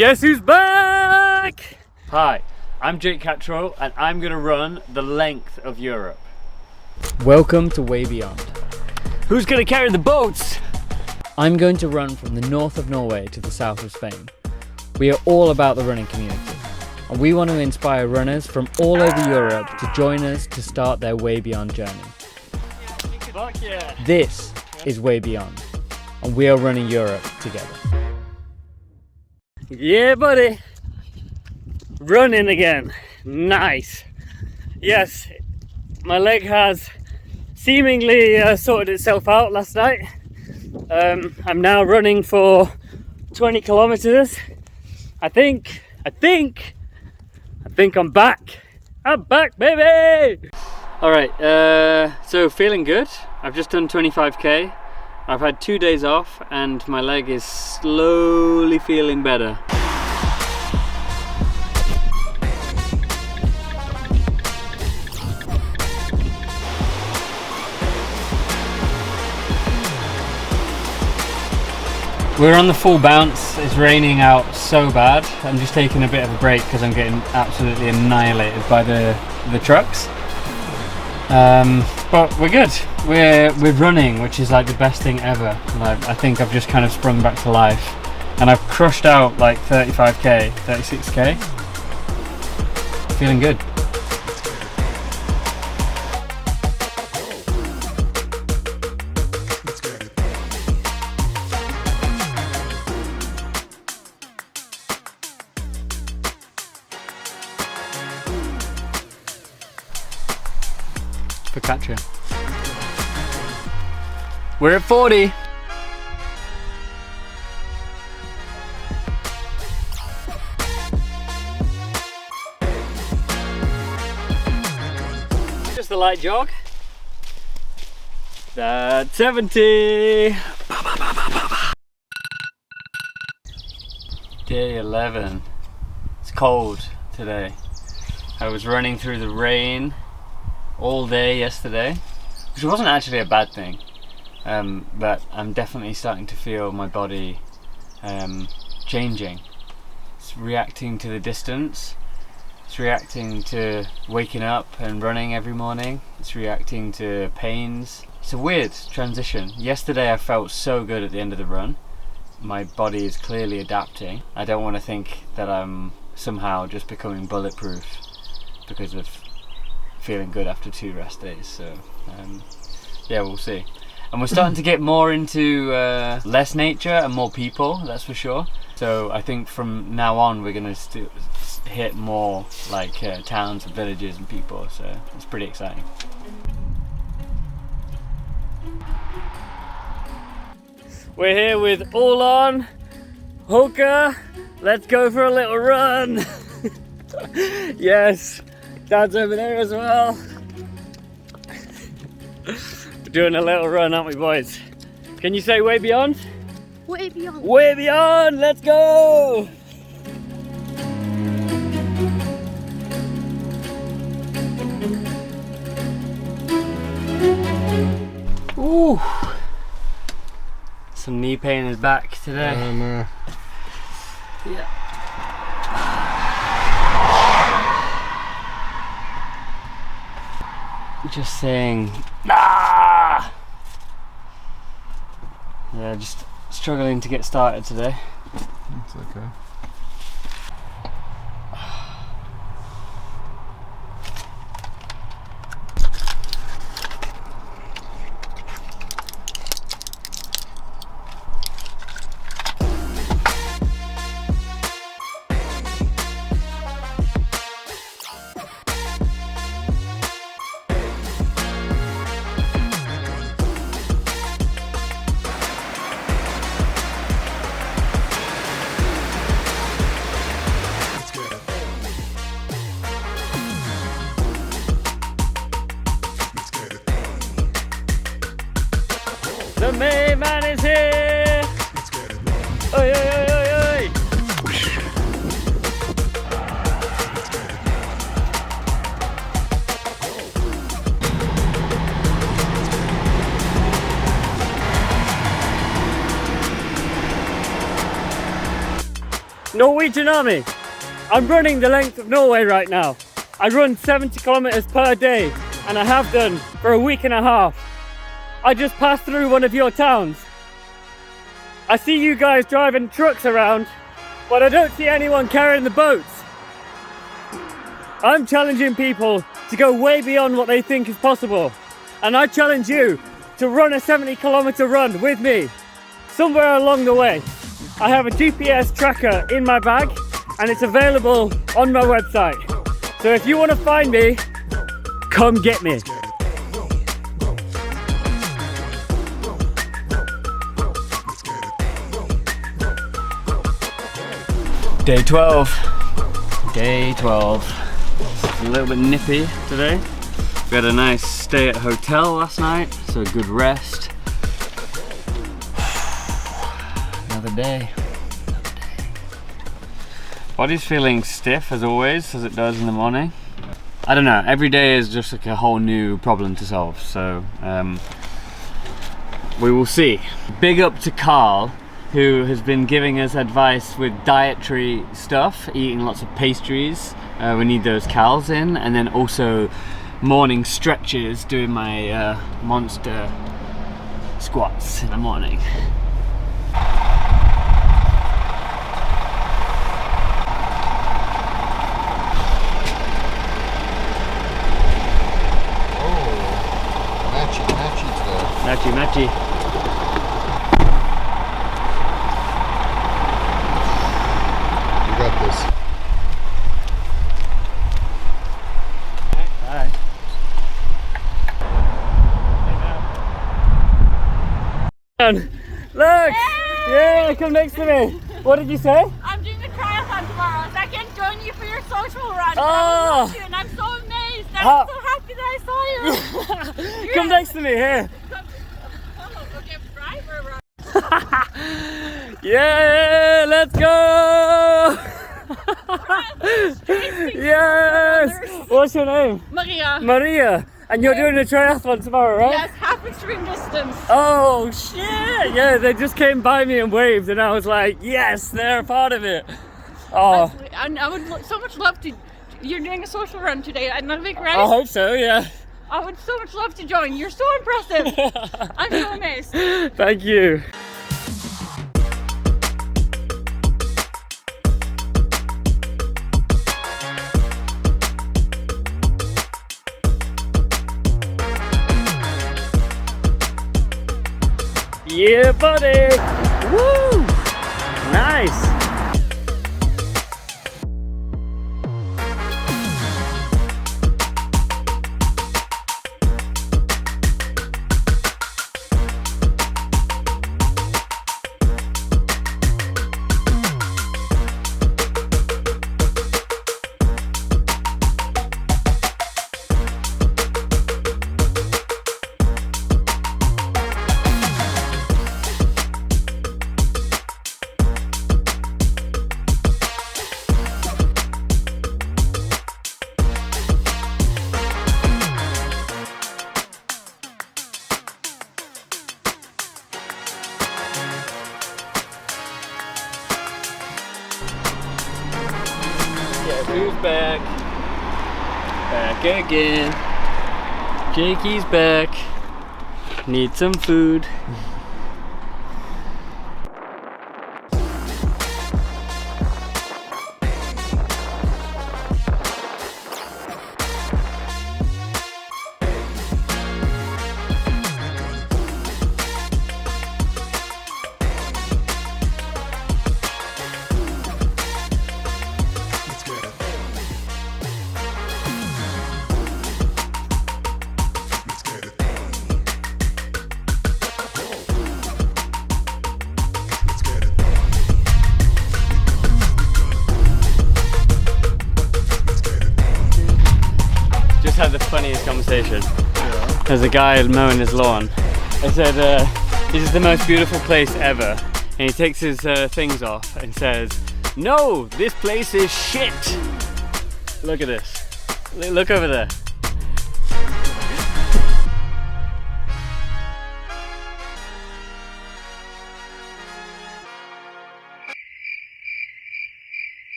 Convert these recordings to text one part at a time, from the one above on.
Guess who's back? Hi, I'm Jake Cattrall and I'm going to run the length of Europe. Welcome to Way Beyond. Who's going to carry the boats? I'm going to run from the north of Norway to the south of Spain. We are all about the running community, and we want to inspire runners from all over Europe to join us to start their Way Beyond journey. Fuck yeah. This is Way Beyond, and we are running Europe together. Yeah, buddy. Running again. Nice. Yes, my leg has seemingly sorted itself out last night. I'm now running for 20 kilometers. I think I'm back. I'm back, baby! All right, so feeling good. I've just done 25k. I've had 2 days off and my leg is slowly feeling better. We're on the full bounce. It's raining out so bad. I'm just taking a bit of a break because I'm getting absolutely annihilated by the trucks. But we're good. We're running, which is like the best thing ever. Like, I think I've just kind of sprung back to life, and I've crushed out like 35k, 36k. Feeling good. Focaccia. We're at 40. Just a light jog. That's 70. Day 11. It's cold today. I was running through the rain all day yesterday, which wasn't actually a bad thing, but I'm definitely starting to feel my body changing. It's reacting to the distance, it's reacting to waking up and running every morning, it's reacting to pains. It's a weird transition. Yesterday I felt so good at the end of the run. My body is clearly adapting. I don't want to think that I'm somehow just becoming bulletproof because of feeling good after 2 rest days, so yeah, we'll see. And we're starting to get more into less nature and more people, that's for sure. So I think from now on we're going to hit more like towns and villages and people, so it's pretty exciting. We're here with Orlan, Hoka. Let's go for a little run. Yes. Dad's over there as well. We're doing a little run, aren't we, boys? Can you say Way Beyond? Way Beyond. Way Beyond, let's go! Ooh. Some knee pain is back today. Yeah. Just saying, ah! Yeah, just struggling to get started today. It's okay. The main man is here! Oi, oi, oi, oi, oi! Norwegian Army. I'm running the length of Norway right now. I run 70 kilometers per day, and I have done for a week and a half. I just passed through one of your towns. I see you guys driving trucks around, but I don't see anyone carrying the boats. I'm challenging people to go way beyond what they think is possible. And I challenge you to run a 70-kilometer run with me, somewhere along the way. I have a GPS tracker in my bag, and it's available on my website. So if you want to find me, come get me. Day 12. Day 12. It's a little bit nippy today. We had a nice stay at a hotel last night, so a good rest. Another day. Body's feeling stiff as always, as it does in the morning. I don't know, every day is just like a whole new problem to solve, so we will see. Big up to Carl, who has been giving us advice with dietary stuff, eating lots of pastries. We need those calories in, and then also morning stretches, doing my monster squats in the morning. Matchy, matchy. Got this. Hi. Look! Hey! Yeah, come next to me. What did you say? I'm doing a triathlon tomorrow, so I can join you for your social run. Oh. I would love to, and I'm so amazed. I'm so happy that I saw you. Come next to me, here. Okay, driver run. Yeah, let's go! Yes! What's your name? Maria. Maria. And you're doing a triathlon tomorrow, right? Yes, half extreme distance. Oh shit! Yeah, they just came by me and waved, and I was like, yes, they're a part of it. Oh, And I would so much love to. You're doing a social run today at Nunavik, right? I hope so, yeah. I would so much love to join. You're so impressive. I'm so amazed. Thank you. Yeah, buddy! Woo! Nice! Who's back? Back again. Jakey's back. Need some food. Had the funniest conversation. Yeah. There's a guy mowing his lawn. I said, this is the most beautiful place ever. And he takes his things off and says, no, this place is shit. Look at this. Look over there.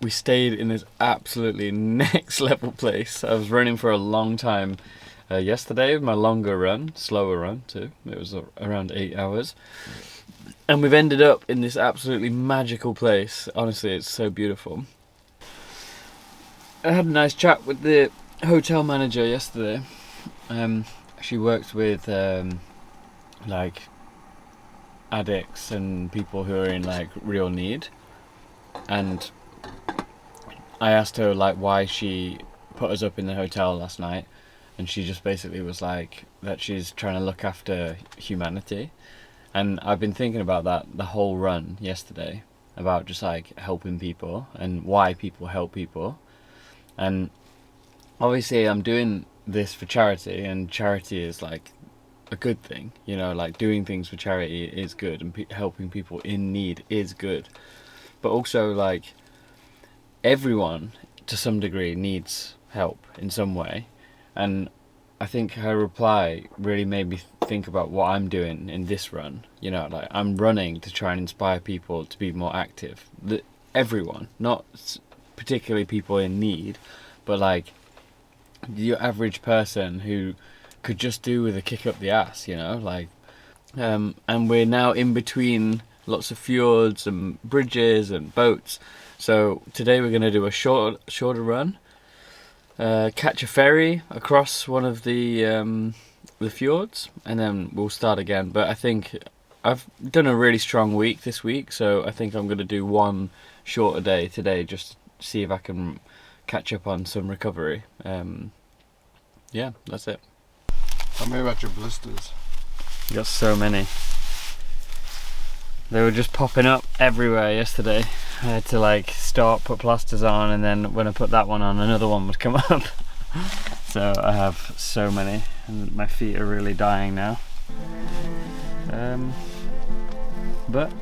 we stayed in this absolutely next level place. I was running for a long time yesterday, my longer run, slower run too. It was around 8 hours. And we've ended up in this absolutely magical place. Honestly, it's so beautiful. I had a nice chat with the hotel manager yesterday. She works with like addicts and people who are in like real need, and I asked her like why she put us up in the hotel last night, and she just basically was like that she's trying to look after humanity. And I've been thinking about that the whole run yesterday, about just like helping people and why people help people. And obviously I'm doing this for charity, and charity is like a good thing, you know, like doing things for charity is good, and helping people in need is good. But also like everyone to some degree needs help in some way. And I think her reply really made me think about what I'm doing in this run. You know, like I'm running to try and inspire people to be more active. Everyone, not particularly people in need, but like your average person who could just do with a kick up the ass, you know, like and we're now in between lots of fjords and bridges and boats. So today we're going to do a shorter run, catch a ferry across one of the fjords, and then we'll start again. But I think I've done a really strong week this week, so I think I'm going to do one shorter day today, just see if I can catch up on some recovery. Yeah, that's it. Tell me about your blisters. Got so many. They were just popping up everywhere yesterday. I had to like stop, put plasters on, and then when I put that one on, another one would come up. So I have so many, and my feet are really dying now. But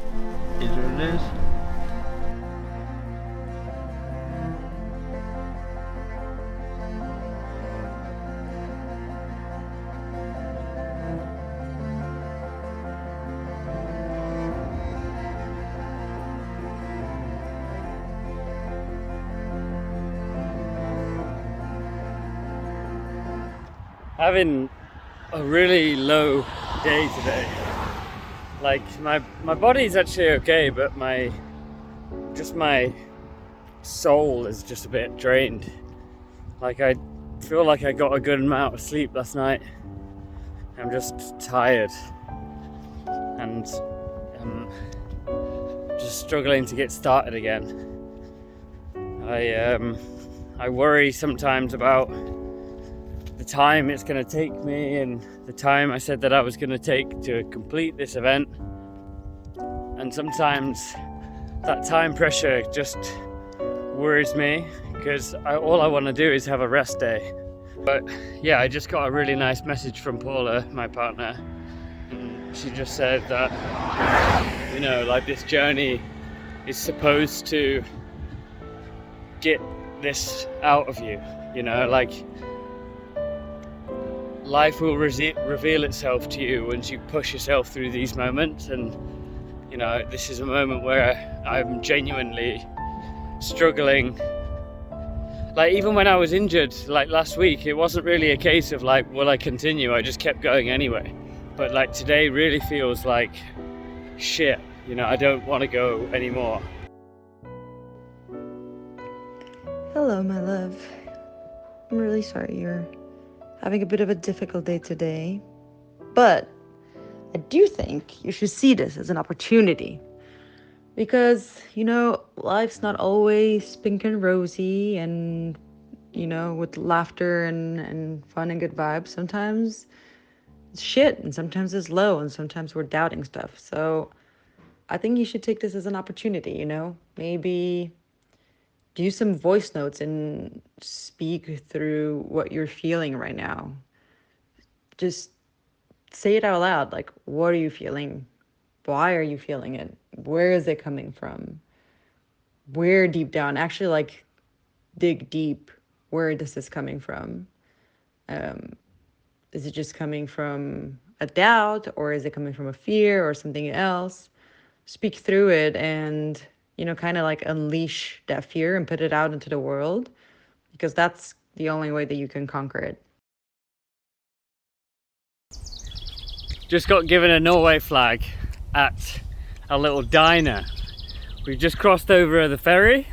it is what it is. Having a really low day today. Like my body's actually okay, but my soul is just a bit drained. Like I feel like I got a good amount of sleep last night. I'm just tired and just struggling to get started again. I worry sometimes about the time it's going to take me and the time I said that I was going to take to complete this event, and sometimes that time pressure just worries me because all I want to do is have a rest day. But yeah, I just got a really nice message from Paula, my partner, and she just said that, you know, like this journey is supposed to get this out of you, you know, like life will reveal itself to you once you push yourself through these moments. And you know, this is a moment where I'm genuinely struggling. Like even when I was injured like last week, it wasn't really a case of like, will I continue? I just kept going anyway. But like today really feels like shit, you know, I don't want to go anymore. Hello, my love. I'm really sorry you're having a bit of a difficult day today, but I do think you should see this as an opportunity, because, you know, life's not always pink and rosy and, you know, with laughter and fun and good vibes. Sometimes it's shit, and sometimes it's low, and sometimes we're doubting stuff. So I think you should take this as an opportunity, you know, maybe do some voice notes and speak through what you're feeling right now. Just say it out loud. Like, what are you feeling? Why are you feeling it? Where is it coming from? Where deep down? Actually, like, dig deep. Where is this coming from? Is it just coming from a doubt, or is it coming from a fear or something else? Speak through it and you know, kind of like unleash that fear and put it out into the world, because that's the only way that you can conquer it. Just got given a Norway flag at a little diner. We've just crossed over the ferry,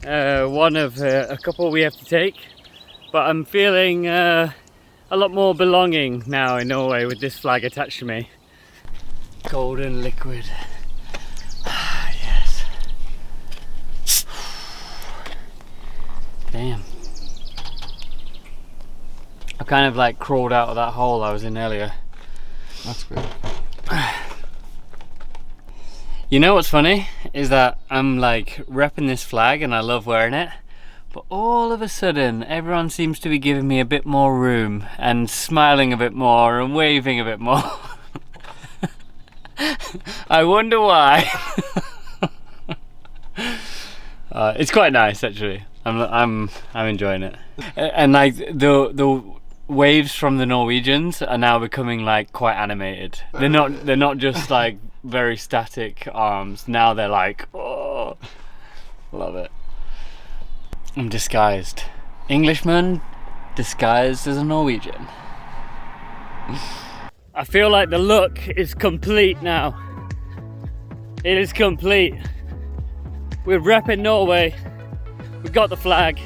one of a couple we have to take, but I'm feeling a lot more belonging now in Norway with this flag attached to me. Golden liquid. Ah, yes. Damn. I kind of like crawled out of that hole I was in earlier. That's good. You know what's funny is that I'm like repping this flag and I love wearing it, but all of a sudden everyone seems to be giving me a bit more room and smiling a bit more and waving a bit more. I wonder why. It's quite nice actually. I'm enjoying it, and like the waves from the Norwegians are now becoming like quite animated. They're not just like very static arms. Now they're like, oh, love it. I'm disguised. Englishman disguised as a Norwegian. I feel like the look is complete now. It is complete. We're repping Norway. We got the flag.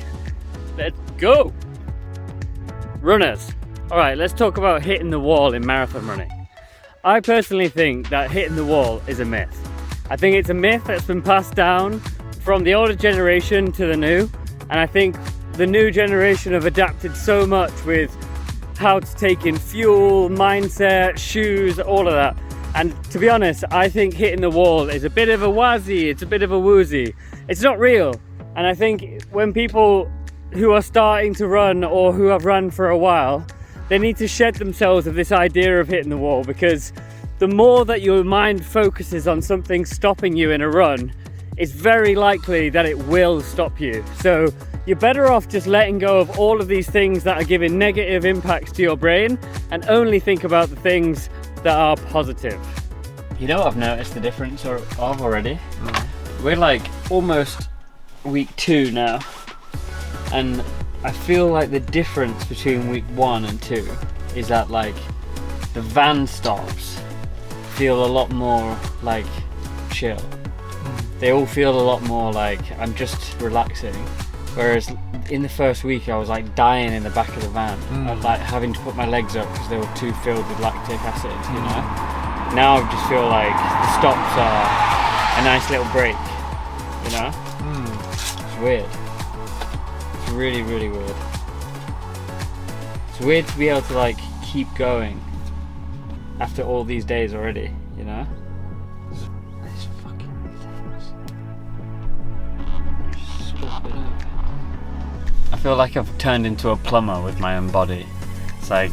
Let's go. Runners. All right, let's talk about hitting the wall in marathon running. I personally think that hitting the wall is a myth. I think it's a myth that's been passed down from the older generation to the new, and I think the new generation have adapted so much with how to take in fuel, mindset, shoes, all of that. And to be honest, I think hitting the wall is a bit of a wazzy, it's a bit of a woozy. It's not real. And I think when people who are starting to run or who have run for a while, they need to shed themselves of this idea of hitting the wall, because the more that your mind focuses on something stopping you in a run, it's very likely that it will stop you. So you're better off just letting go of all of these things that are giving negative impacts to your brain and only think about the things that are positive. You know what I've noticed the difference of already? We're like almost week 2 now, and I feel like the difference between week 1 and 2 is that like the van stops feel a lot more like chill. They all feel a lot more like I'm just relaxing, whereas in the first week I was like dying in the back of the van. I was like having to put my legs up because they were too filled with lactic acid, you know. Now I just feel like the stops are a nice little break, you know. It's weird. It's really, really weird. It's weird to be able to like keep going after all these days already, you know. This fucking things. Stop it up. I feel like I've turned into a plumber with my own body. It's like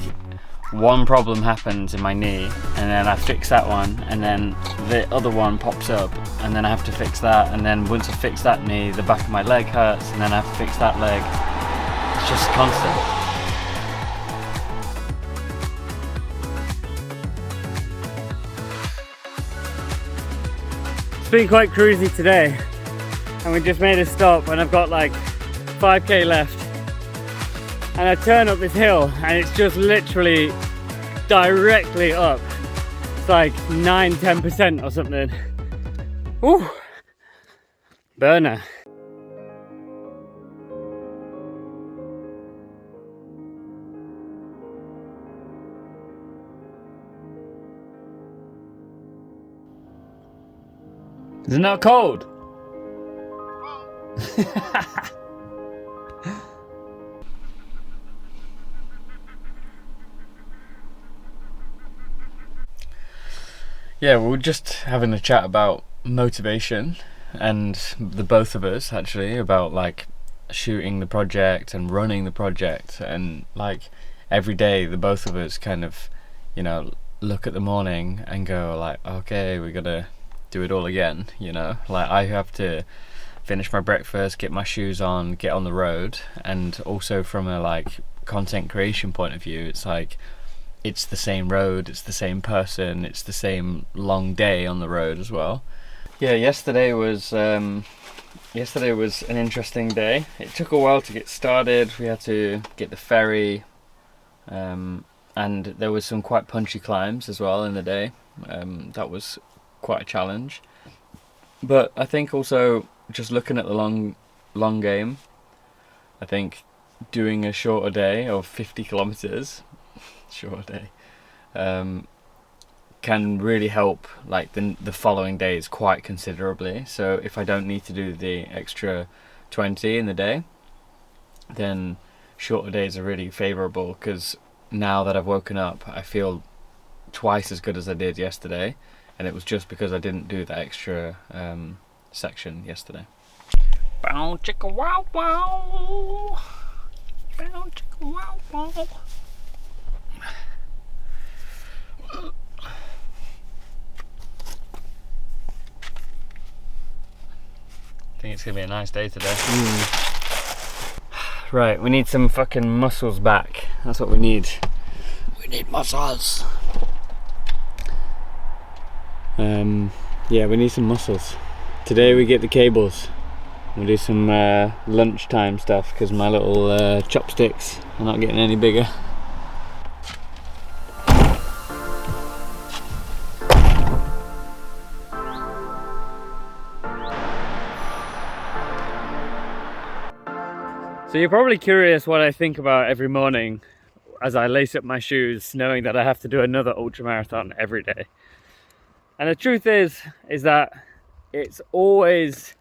one problem happens in my knee and then I fix that one and then the other one pops up and then I have to fix that, and then once I fix that knee the back of my leg hurts and then I have to fix that leg. It's just constant. It's been quite cruisy today and we just made a stop and I've got like 5k left, and I turn up this hill and it's just literally directly up. It's like 9-10% or something. Woo! Burner. Is it not cold? Yeah, we were just having a chat about motivation, and the both of us actually, about like shooting the project and running the project, and like every day the both of us kind of, you know, look at the morning and go like, okay, we gotta do it all again, you know. Like I have to finish my breakfast, get my shoes on, get on the road. And also from a like content creation point of view, it's like it's the same road, it's the same person, it's the same long day on the road as well. Yeah, yesterday was an interesting day. It took a while to get started. We had to get the ferry, and there was some quite punchy climbs as well in the day. That was quite a challenge. But I think also just looking at the long game, I think doing a shorter day of 50 kilometers, shorter day, can really help like the following days quite considerably. So if I don't need to do the extra 20 in the day, then shorter days are really favourable, because now that I've woken up I feel twice as good as I did yesterday, and it was just because I didn't do that extra section yesterday. Bow chicka wow wow. Bow chicka wow wow. I think it's gonna be a nice day today. Right, we need some fucking muscles back. That's what we need. We need muscles. Yeah, we need some muscles. Today we get the cables. We'll do some lunchtime stuff, because my little chopsticks are not getting any bigger. So you're probably curious what I think about every morning as I lace up my shoes, knowing that I have to do another ultramarathon every day. And the truth is that it's always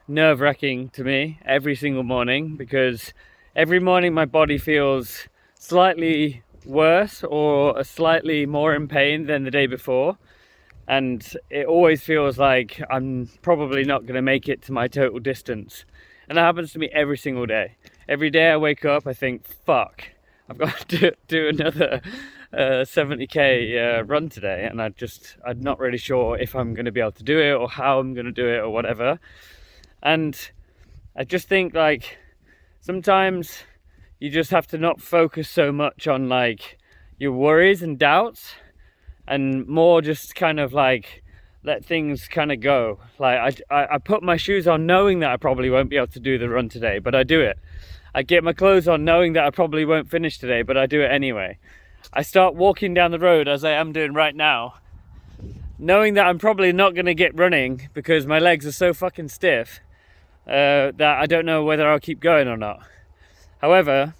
nerve-wracking to me every single morning, because every morning my body feels slightly worse or slightly more in pain than the day before. And it always feels like I'm probably not going to make it to my total distance. And that happens to me every single day. Every day I wake up, I think, fuck, I've got to do another 70k run today, and I'm not really sure if I'm going to be able to do it, or how I'm going to do it, or whatever. And I just think, like, sometimes you just have to not focus so much on like your worries and doubts, and more just kind of like let things kind of go. Like I put my shoes on knowing that I probably won't be able to do the run today, but I do it. I get my clothes on knowing that I probably won't finish today, but I do it anyway. I start walking down the road, as I am doing right now, knowing that I'm probably not going to get running because my legs are so fucking stiff that I don't know whether I'll keep going or not. However,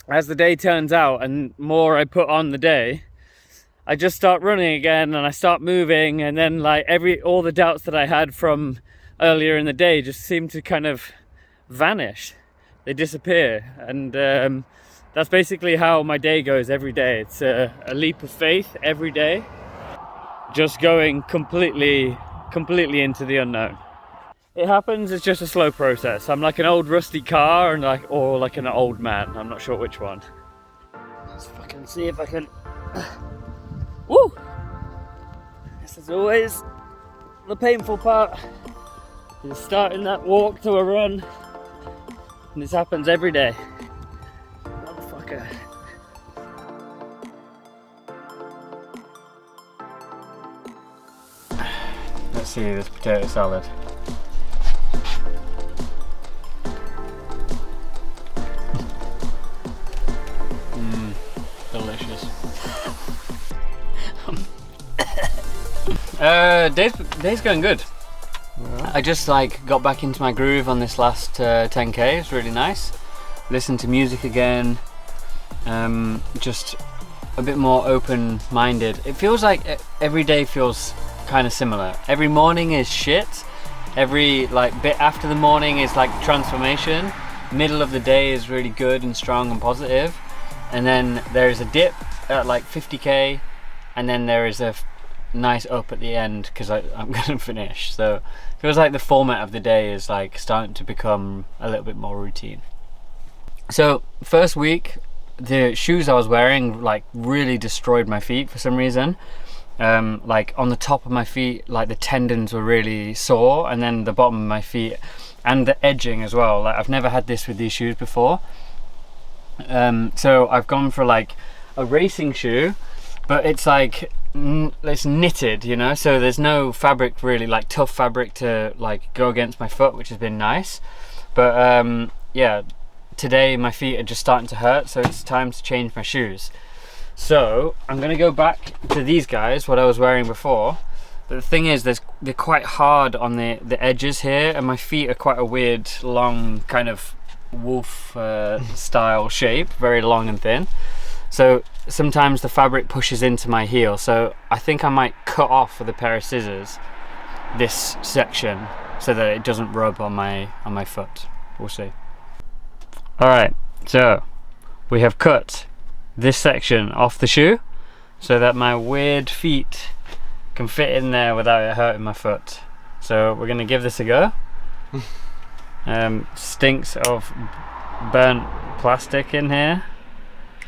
as the day turns out and more I put on the day, I just start running again, and I start moving, and then like all the doubts that I had from earlier in the day just seem to kind of vanish. They disappear, and that's basically how my day goes every day. It's a leap of faith every day, just going completely into the unknown. It happens, it's just a slow process. I'm like an old rusty car or like an old man. I'm not sure which one. Let's fucking see if I can... Woo! This is always the painful part, is starting that walk to a run. And this happens every day. Motherfucker. Let's see this potato salad. Delicious. Day's going good. Yeah. I just like got back into my groove on this last 10k. It's really nice. Listen to music again. Just a bit more open-minded. It feels like every day feels kind of similar. Every morning is shit. Every like bit after the morning is like transformation. Middle of the day is really good and strong and positive. And then there's a dip at like 50k, and then there is a nice up at the end because I'm gonna finish. So it feels like the format of the day is like starting to become a little bit more routine. So first week, the shoes I was wearing like really destroyed my feet for some reason. Like on the top of my feet, like the tendons were really sore, and then the bottom of my feet and the edging as well. Like I've never had this with these shoes before. So I've gone for like a racing shoe, but it's like it's knitted, you know, so there's no fabric really, like tough fabric to like go against my foot, which has been nice. But yeah, today my feet are just starting to hurt, so it's time to change my shoes. So I'm gonna go back to these guys, what I was wearing before. But the thing is, they're quite hard on the edges here, and my feet are quite a weird, long, kind of wolf style shape, very long and thin. So sometimes the fabric pushes into my heel, so I think I might cut off with a pair of scissors this section so that it doesn't rub on my foot. We'll see. Alright, so we have cut this section off the shoe so that my weird feet can fit in there without it hurting my foot. So we're gonna give this a go. Stinks of burnt plastic in here,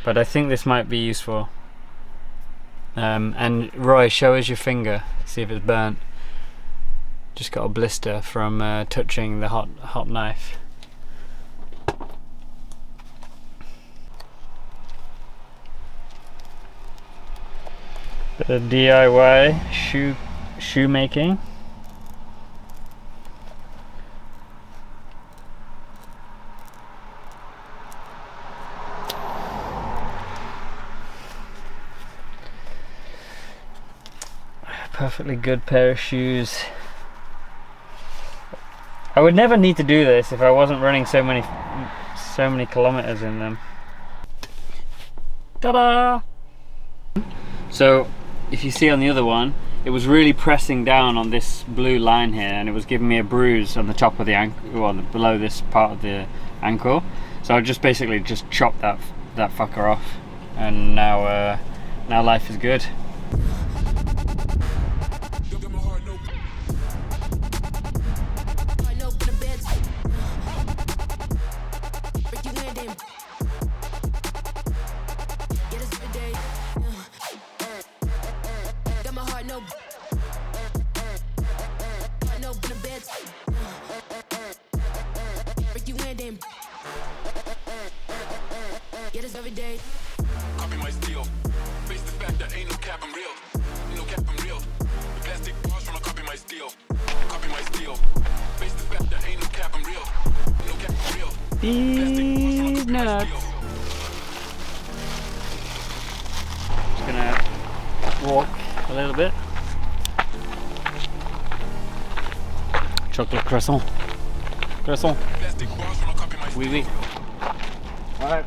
but I think this might be useful. And Roy, show us your finger, see if it's burnt. Just got a blister from touching the hot knife. The DIY shoemaking. Perfectly good pair of shoes. I would never need to do this if I wasn't running so many kilometers in them. Ta-da! So if you see on the other one, it was really pressing down on this blue line here, and it was giving me a bruise on the top of the ankle, well, below this part of the ankle. So I just basically just chopped that fucker off, and now life is good. Every day. Copy my steel. Face the fact that ain't no cap, I'm real. No cap, I'm real. The plastic bars from a copy my steel. Copy my steel. Face the fact that ain't no cap, I'm real. No cap, I'm real. These nuts. Just gonna walk a little bit. Chocolate croissant. Croissant. Plastic bars from a copy my steel. Oui, oui. Alright.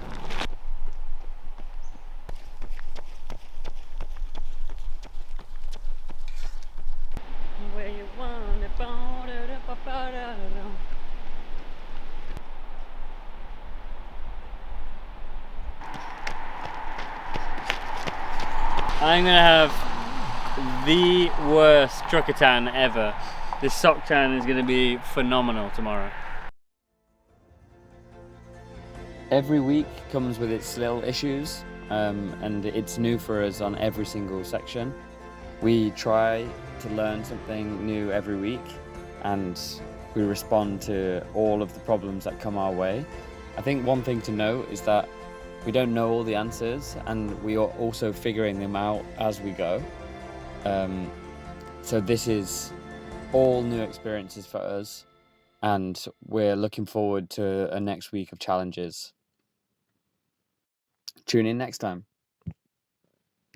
I'm gonna have the worst trucker tan ever. This sock tan is gonna be phenomenal tomorrow. Every week comes with its little issues, and it's new for us on every single section. We try to learn something new every week, and we respond to all of the problems that come our way. I think one thing to note is that we don't know all the answers, and we are also figuring them out as we go. So this is all new experiences for us, and we're looking forward to a next week of challenges. Tune in next time.